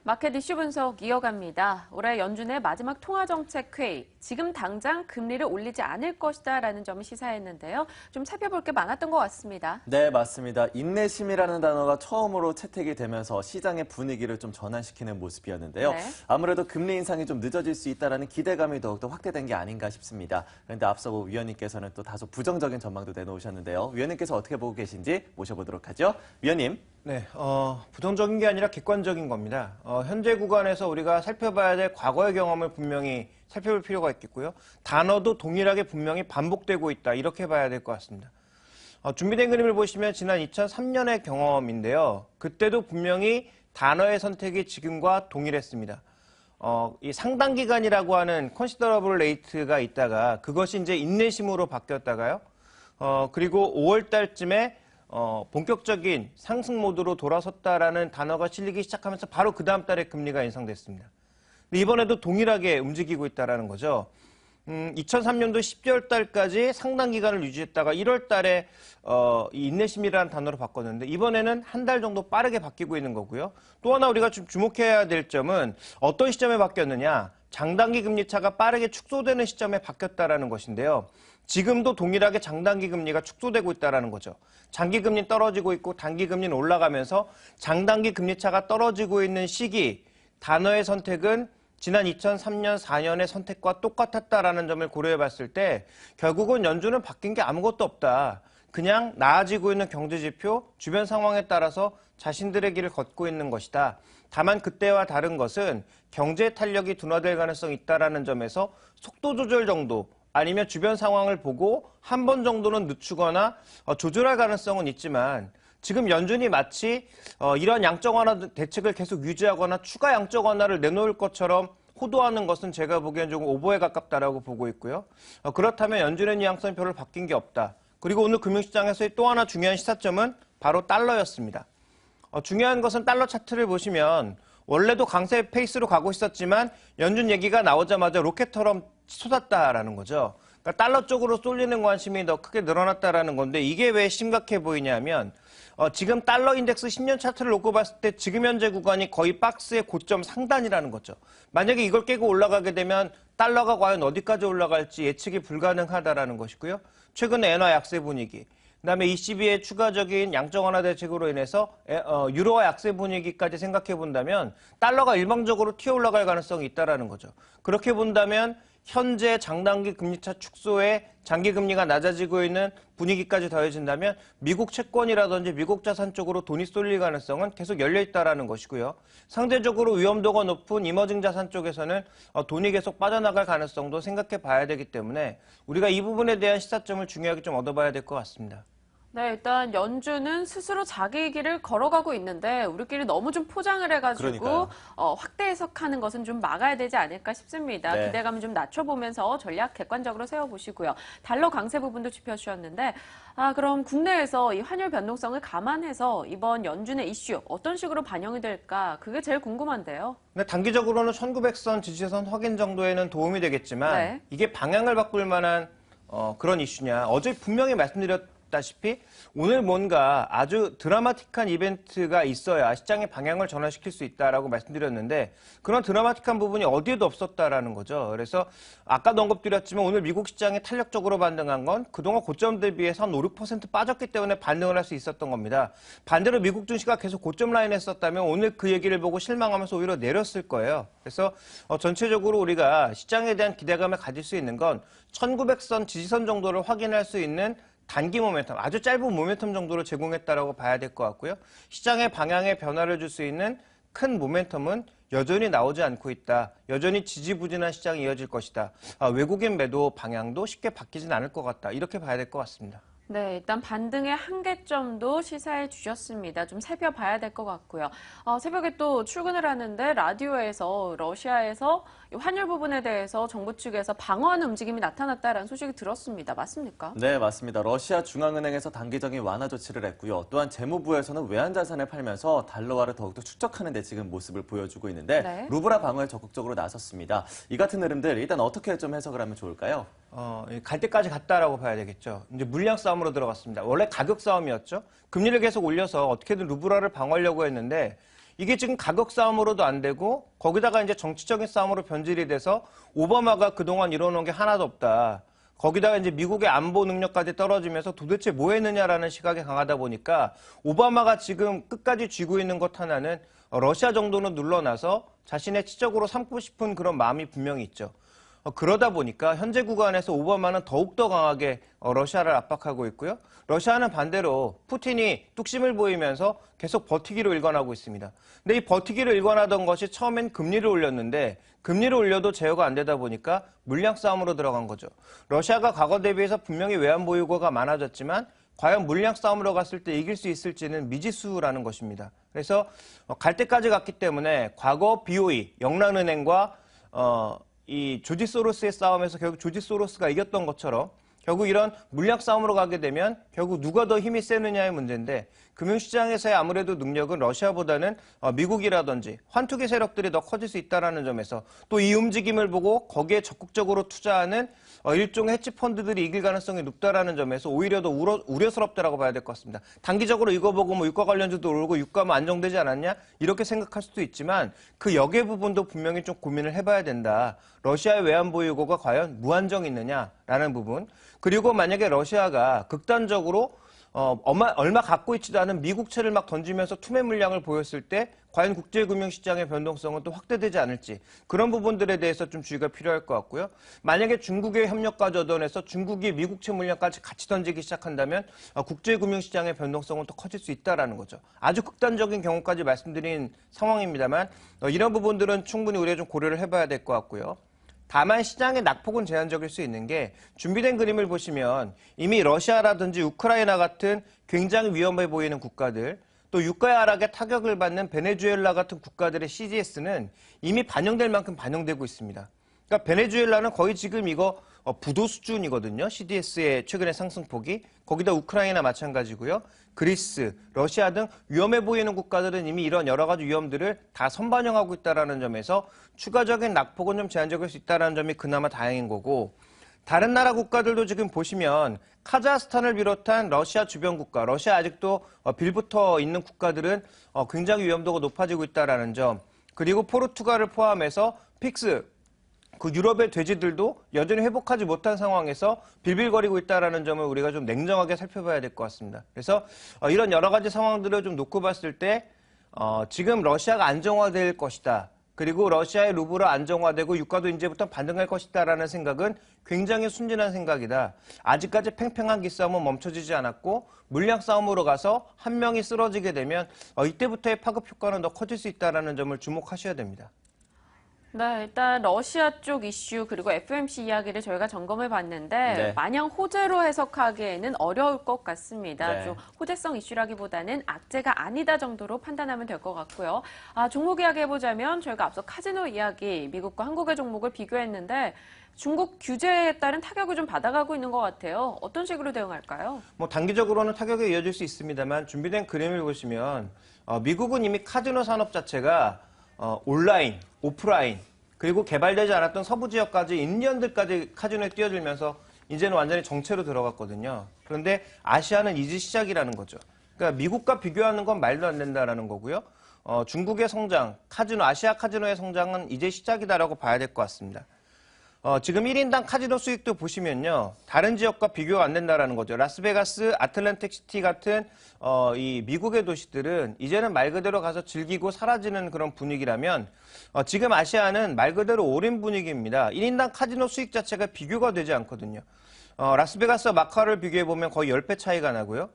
마켓 이슈 분석 이어갑니다. 올해 연준의 마지막 통화정책회의, 지금 당장 금리를 올리지 않을 것이다라는 점을 시사했는데요. 좀 살펴볼 게 많았던 것 같습니다. 네, 맞습니다. 인내심이라는 단어가 처음으로 채택이 되면서 시장의 분위기를 좀 전환시키는 모습이었는데요. 네. 아무래도 금리 인상이 좀 늦어질 수 있다는 기대감이 더욱더 확대된 게 아닌가 싶습니다. 그런데 앞서 위원님께서는 또 다소 부정적인 전망도 내놓으셨는데요. 위원님께서 어떻게 보고 계신지 모셔보도록 하죠. 위원님. 네, 부정적인 게 아니라 객관적인 겁니다. 현재 구간에서 우리가 살펴봐야 될 과거의 경험을 분명히 살펴볼 필요가 있겠고요. 단어도 동일하게 분명히 반복되고 있다. 이렇게 봐야 될 것 같습니다. 준비된 그림을 보시면 지난 2003년의 경험인데요. 그때도 분명히 단어의 선택이 지금과 동일했습니다. 이 상당 기간이라고 하는 considerable rate가 있다가 그것이 이제 인내심으로 바뀌었다가요. 그리고 5월 달쯤에 본격적인 상승 모드로 돌아섰다라는 단어가 실리기 시작하면서 바로 그 다음 달에 금리가 인상됐습니다. 근데 이번에도 동일하게 움직이고 있다라는 거죠. 2003년도 12월 달까지 상당 기간을 유지했다가 1월 달에 이 인내심이라는 단어로 바꿨는데 이번에는 한 달 정도 빠르게 바뀌고 있는 거고요. 또 하나 우리가 좀 주목해야 될 점은 어떤 시점에 바뀌었느냐. 장단기 금리 차가 빠르게 축소되는 시점에 바뀌었다라는 것인데요. 지금도 동일하게 장단기 금리가 축소되고 있다는 거죠. 장기 금리 떨어지고 있고 단기 금리는 올라가면서 장단기 금리 차가 떨어지고 있는 시기, 단어의 선택은 지난 2003년, 4년의 선택과 똑같았다라는 점을 고려해 봤을 때 결국은 연준은 바뀐 게 아무것도 없다. 그냥 나아지고 있는 경제지표, 주변 상황에 따라서 자신들의 길을 걷고 있는 것이다. 다만 그때와 다른 것은 경제 탄력이 둔화될 가능성이 있다는 점에서 속도 조절 정도 아니면 주변 상황을 보고 한 번 정도는 늦추거나 조절할 가능성은 있지만 지금 연준이 마치 이러한 양적 완화 대책을 계속 유지하거나 추가 양적 완화를 내놓을 것처럼 호도하는 것은 제가 보기엔 조금 오버에 가깝다라고 보고 있고요. 그렇다면 연준의 뉘앙스는 별로 바뀐 게 없다. 그리고 오늘 금융시장에서의 또 하나 중요한 시사점은 바로 달러였습니다. 중요한 것은 달러 차트를 보시면 원래도 강세 페이스로 가고 있었지만 연준 얘기가 나오자마자 로켓처럼 쏟았다라는 거죠. 그러니까 달러 쪽으로 쏠리는 관심이 더 크게 늘어났다라는 건데 이게 왜 심각해 보이냐면 지금 달러 인덱스 10년 차트를 놓고 봤을 때 지금 현재 구간이 거의 박스의 고점 상단이라는 거죠. 만약에 이걸 깨고 올라가게 되면 달러가 과연 어디까지 올라갈지 예측이 불가능하다라는 것이고요. 최근에 엔화 약세 분위기, 그다음에 ECB의 추가적인 양적 완화 대책으로 인해서 유로화 약세 분위기까지 생각해 본다면 달러가 일방적으로 튀어 올라갈 가능성이 있다라는 거죠. 그렇게 본다면 현재 장단기 금리차 축소에 장기 금리가 낮아지고 있는 분위기까지 더해진다면 미국 채권이라든지 미국 자산 쪽으로 돈이 쏠릴 가능성은 계속 열려 있다라는 것이고요. 상대적으로 위험도가 높은 이머징 자산 쪽에서는 돈이 계속 빠져나갈 가능성도 생각해 봐야 되기 때문에 우리가 이 부분에 대한 시사점을 중요하게 좀 얻어봐야 될 것 같습니다. 네, 일단 연준은 스스로 자기 길을 걸어가고 있는데 우리끼리 너무 좀 포장을 해가지고 확대 해석하는 것은 좀 막아야 되지 않을까 싶습니다. 네. 기대감을 좀 낮춰보면서 전략 객관적으로 세워보시고요. 달러 강세 부분도 짚어주셨는데 그럼 국내에서 이 환율 변동성을 감안해서 이번 연준의 이슈 어떤 식으로 반영이 될까 그게 제일 궁금한데요. 네, 단기적으로는 1900선 지지선 확인 정도에는 도움이 되겠지만 네. 이게 방향을 바꿀 만한 그런 이슈냐. 어제 분명히 말씀드렸다시피 오늘 뭔가 아주 드라마틱한 이벤트가 있어야 시장의 방향을 전환시킬 수 있다라고 말씀드렸는데 그런 드라마틱한 부분이 어디에도 없었다라는 거죠. 그래서 아까도 언급드렸지만 오늘 미국 시장이 탄력적으로 반등한 건 그동안 고점 대비해서 한 5, 6% 빠졌기 때문에 반등을 할 수 있었던 겁니다. 반대로 미국 증시가 계속 고점 라인에 했었다면 오늘 그 얘기를 보고 실망하면서 오히려 내렸을 거예요. 그래서 전체적으로 우리가 시장에 대한 기대감을 가질 수 있는 건 1900선 지지선 정도를 확인할 수 있는 단기 모멘텀, 아주 짧은 모멘텀 정도로 제공했다라고 봐야 될 것 같고요. 시장의 방향에 변화를 줄 수 있는 큰 모멘텀은 여전히 나오지 않고 있다. 여전히 지지부진한 시장이 이어질 것이다. 외국인 매도 방향도 쉽게 바뀌진 않을 것 같다. 이렇게 봐야 될 것 같습니다. 네, 일단 반등의 한계점도 시사해 주셨습니다. 좀 살펴봐야 될 것 같고요. 새벽에 또 출근을 하는데 라디오에서 러시아에서 환율 부분에 대해서 정부 측에서 방어하는 움직임이 나타났다라는 소식이 들었습니다. 맞습니까? 네, 맞습니다. 러시아 중앙은행에서 단기적인 완화 조치를 했고요. 또한 재무부에서는 외환자산을 팔면서 달러화를 더욱더 축적하는 데 지금 모습을 보여주고 있는데 네. 루블화 방어에 적극적으로 나섰습니다. 이 같은 흐름들 일단 어떻게 좀 해석을 하면 좋을까요? 갈 때까지 갔다라고 봐야 되겠죠. 이제 물량 싸움으로 들어갔습니다. 원래 가격 싸움이었죠. 금리를 계속 올려서 어떻게든 루블화를 방어하려고 했는데 이게 지금 가격 싸움으로도 안 되고 거기다가 이제 정치적인 싸움으로 변질이 돼서 오바마가 그동안 이뤄놓은 게 하나도 없다. 거기다가 이제 미국의 안보 능력까지 떨어지면서 도대체 뭐 했느냐라는 시각이 강하다 보니까 오바마가 지금 끝까지 쥐고 있는 것 하나는 러시아 정도는 눌러놔서 자신의 치적으로 삼고 싶은 그런 마음이 분명히 있죠. 그러다 보니까 현재 구간에서 오바마는 더욱더 강하게 러시아를 압박하고 있고요. 러시아는 반대로 푸틴이 뚝심을 보이면서 계속 버티기로 일관하고 있습니다. 근데 이 버티기로 일관하던 것이 처음엔 금리를 올렸는데 금리를 올려도 제어가 안 되다 보니까 물량 싸움으로 들어간 거죠. 러시아가 과거 대비해서 분명히 외환 보유고가 많아졌지만 과연 물량 싸움으로 갔을 때 이길 수 있을지는 미지수라는 것입니다. 그래서 갈 때까지 갔기 때문에 과거 BOE, 영란은행과 이 조지 소로스의 싸움에서 결국 조지 소로스가 이겼던 것처럼 결국 이런 물량 싸움으로 가게 되면 결국 누가 더 힘이 세느냐의 문제인데 금융시장에서의 아무래도 능력은 러시아보다는 미국이라든지 환투기 세력들이 더 커질 수 있다는 점에서 또 이 움직임을 보고 거기에 적극적으로 투자하는 일종의 헤지펀드들이 이길 가능성이 높다는 점에서 오히려 더 우려스럽다라고 봐야 될 것 같습니다. 단기적으로 이거 보고 뭐 유가 관련주도 오르고 유가만 안정되지 않았냐 이렇게 생각할 수도 있지만 그 역의 부분도 분명히 좀 고민을 해봐야 된다. 러시아의 외환 보유고가 과연 무한정 있느냐라는 부분. 그리고 만약에 러시아가 극단적으로 얼마 갖고 있지도 않은 미국채를 막 던지면서 투매 물량을 보였을 때 과연 국제금융시장의 변동성은 또 확대되지 않을지 그런 부분들에 대해서 좀 주의가 필요할 것 같고요. 만약에 중국의 협력까지 얻어내서 중국이 미국채 물량까지 같이 던지기 시작한다면 국제금융시장의 변동성은 또 커질 수 있다는 거죠. 아주 극단적인 경우까지 말씀드린 상황입니다만 이런 부분들은 충분히 우리가 좀 고려를 해봐야 될 것 같고요. 다만 시장의 낙폭은 제한적일 수 있는 게 준비된 그림을 보시면 이미 러시아라든지 우크라이나 같은 굉장히 위험해 보이는 국가들 또 유가의 하락에 타격을 받는 베네수엘라 같은 국가들의 CDS는 이미 반영될 만큼 반영되고 있습니다. 그러니까 베네수엘라는 거의 지금 이거 부도 수준이거든요. CDS의 최근의 상승폭이. 거기다 우크라이나 마찬가지고요. 그리스, 러시아 등 위험해 보이는 국가들은 이미 이런 여러 가지 위험들을 다 선반영하고 있다는 점에서 추가적인 낙폭은 좀 제한적일 수 있다는 점이 그나마 다행인 거고 다른 나라 국가들도 지금 보시면 카자흐스탄을 비롯한 러시아 주변 국가, 러시아 아직도 빌붙어 있는 국가들은 굉장히 위험도가 높아지고 있다는 점 그리고 포르투갈을 포함해서 픽스, 그 유럽의 돼지들도 여전히 회복하지 못한 상황에서 빌빌거리고 있다는 점을 우리가 좀 냉정하게 살펴봐야 될 것 같습니다. 그래서 이런 여러 가지 상황들을 좀 놓고 봤을 때 지금 러시아가 안정화될 것이다. 그리고 러시아의 루블은 안정화되고 유가도 이제부터 반등할 것이다라는 생각은 굉장히 순진한 생각이다. 아직까지 팽팽한 기싸움은 멈춰지지 않았고 물량 싸움으로 가서 한 명이 쓰러지게 되면 이때부터의 파급 효과는 더 커질 수 있다는 점을 주목하셔야 됩니다. 네, 일단 러시아 쪽 이슈 그리고 FOMC 이야기를 저희가 점검해 봤는데 네. 마냥 호재로 해석하기에는 어려울 것 같습니다. 네. 좀 호재성 이슈라기보다는 악재가 아니다 정도로 판단하면 될 것 같고요. 종목 이야기 해보자면 저희가 앞서 카지노 이야기 미국과 한국의 종목을 비교했는데 중국 규제에 따른 타격을 좀 받아가고 있는 것 같아요. 어떤 식으로 대응할까요? 뭐 단기적으로는 타격이 이어질 수 있습니다만 준비된 그림을 보시면 미국은 이미 카지노 산업 자체가 온라인, 오프라인, 그리고 개발되지 않았던 서부 지역까지 인디언들까지 카지노에 뛰어들면서 이제는 완전히 정체로 들어갔거든요. 그런데 아시아는 이제 시작이라는 거죠. 그러니까 미국과 비교하는 건 말도 안 된다라는 거고요. 중국의 성장, 카지노, 아시아 카지노의 성장은 이제 시작이다라고 봐야 될 것 같습니다. 지금 1인당 카지노 수익도 보시면요. 다른 지역과 비교가 안 된다라는 거죠. 라스베가스, 아틀랜틱 시티 같은 이 미국의 도시들은 이제는 말 그대로 가서 즐기고 사라지는 그런 분위기라면 지금 아시아는 말 그대로 오랜 분위기입니다. 1인당 카지노 수익 자체가 비교가 되지 않거든요. 라스베가스와 마카오를 비교해보면 거의 10배 차이가 나고요.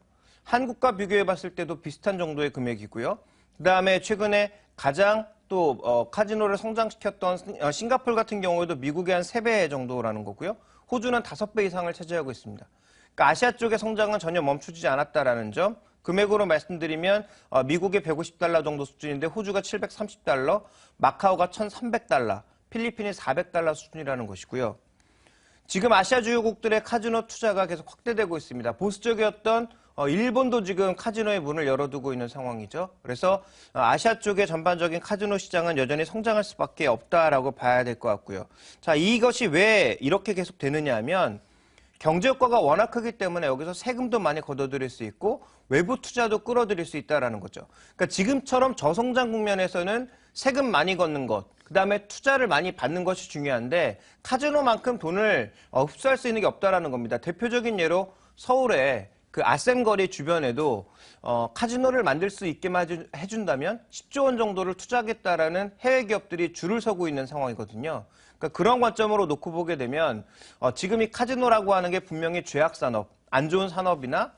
한국과 비교해봤을 때도 비슷한 정도의 금액이고요. 그 다음에 최근에 가장 또 카지노를 성장시켰던 싱가포르 같은 경우에도 미국의 한 3배 정도라는 거고요. 호주는 5배 이상을 차지하고 있습니다. 그러니까 아시아 쪽의 성장은 전혀 멈추지 않았다라는 점. 금액으로 말씀드리면 미국의 150달러 정도 수준인데 호주가 730달러, 마카오가 1,300달러, 필리핀이 400달러 수준이라는 것이고요. 지금 아시아 주요국들의 카지노 투자가 계속 확대되고 있습니다. 보수적이었던 일본도 지금 카지노의 문을 열어두고 있는 상황이죠. 그래서 아시아 쪽의 전반적인 카지노 시장은 여전히 성장할 수밖에 없다라고 봐야 될 것 같고요. 자, 이것이 왜 이렇게 계속 되느냐 하면 경제 효과가 워낙 크기 때문에 여기서 세금도 많이 걷어들일 수 있고 외부 투자도 끌어들일 수 있다는 거죠. 그러니까 지금처럼 저성장 국면에서는 세금 많이 걷는 것, 그다음에 투자를 많이 받는 것이 중요한데 카지노만큼 돈을 흡수할 수 있는 게 없다는 겁니다. 대표적인 예로 서울에 그 아셈 거리 주변에도 카지노를 만들 수 있게 해준다면 10조 원 정도를 투자하겠다라는 해외 기업들이 줄을 서고 있는 상황이거든요. 그러니까 그런 관점으로 놓고 보게 되면 지금 이 카지노라고 하는 게 분명히 죄악 산업, 안 좋은 산업이나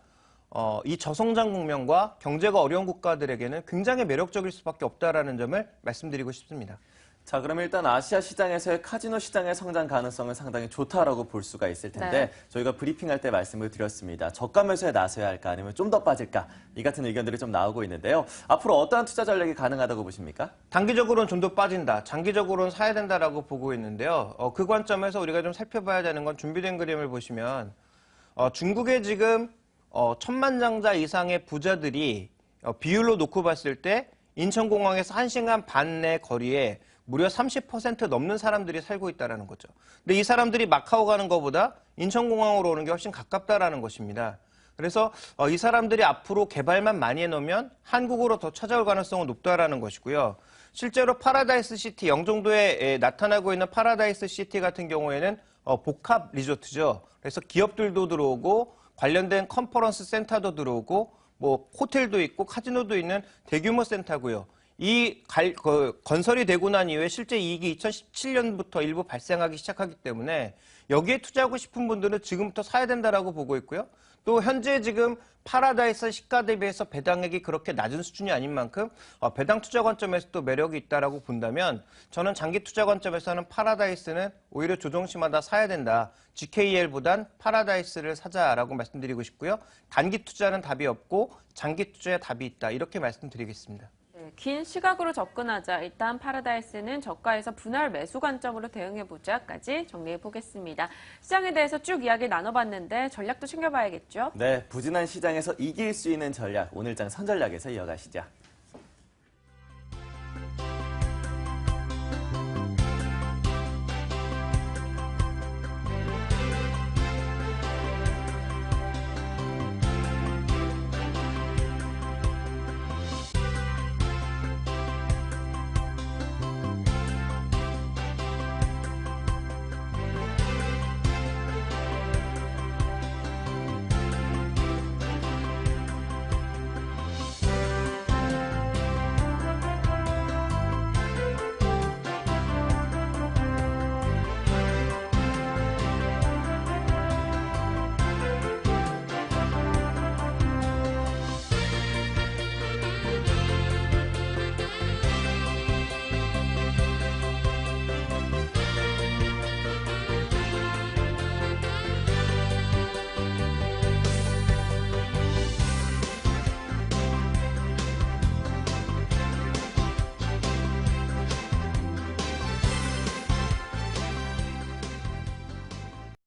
이 저성장 국면과 경제가 어려운 국가들에게는 굉장히 매력적일 수밖에 없다라는 점을 말씀드리고 싶습니다. 자, 그러면 일단 아시아 시장에서의 카지노 시장의 성장 가능성은 상당히 좋다라고 볼 수가 있을 텐데 네. 저희가 브리핑할 때 말씀을 드렸습니다. 저가 매수에 나서야 할까 아니면 좀 더 빠질까? 이 같은 의견들이 좀 나오고 있는데요. 앞으로 어떠한 투자 전략이 가능하다고 보십니까? 단기적으로는 좀 더 빠진다, 장기적으로는 사야 된다라고 보고 있는데요. 그 관점에서 우리가 좀 살펴봐야 되는 건 준비된 그림을 보시면 중국에 지금 천만장자 이상의 부자들이 비율로 놓고 봤을 때 인천공항에서 1시간 반 내 거리에 무려 30% 넘는 사람들이 살고 있다는 거죠. 근데 이 사람들이 마카오 가는 것보다 인천공항으로 오는 게 훨씬 가깝다라는 것입니다. 그래서 이 사람들이 앞으로 개발만 많이 해놓으면 한국으로 더 찾아올 가능성은 높다라는 것이고요. 실제로 파라다이스 시티, 영종도에 나타나고 있는 파라다이스 시티 같은 경우에는 복합 리조트죠. 그래서 기업들도 들어오고 관련된 컨퍼런스 센터도 들어오고 뭐 호텔도 있고 카지노도 있는 대규모 센터고요. 건설이 되고 난 이후에 실제 이익이 2017년부터 일부 발생하기 시작하기 때문에 여기에 투자하고 싶은 분들은 지금부터 사야 된다라고 보고 있고요. 또 현재 지금 파라다이스 시가 대비해서 배당액이 그렇게 낮은 수준이 아닌 만큼 배당 투자 관점에서도 매력이 있다라고 본다면 저는 장기 투자 관점에서는 파라다이스는 오히려 조정시마다 사야 된다. GKL보단 파라다이스를 사자라고 말씀드리고 싶고요. 단기 투자는 답이 없고 장기 투자에 답이 있다. 이렇게 말씀드리겠습니다. 네, 긴 시각으로 접근하자. 일단 파라다이스는 저가에서 분할 매수 관점으로 대응해보자까지 정리해보겠습니다. 시장에 대해서 쭉 이야기 나눠봤는데 전략도 챙겨봐야겠죠? 네, 부진한 시장에서 이길 수 있는 전략, 오늘장 선전략에서 이어가시죠.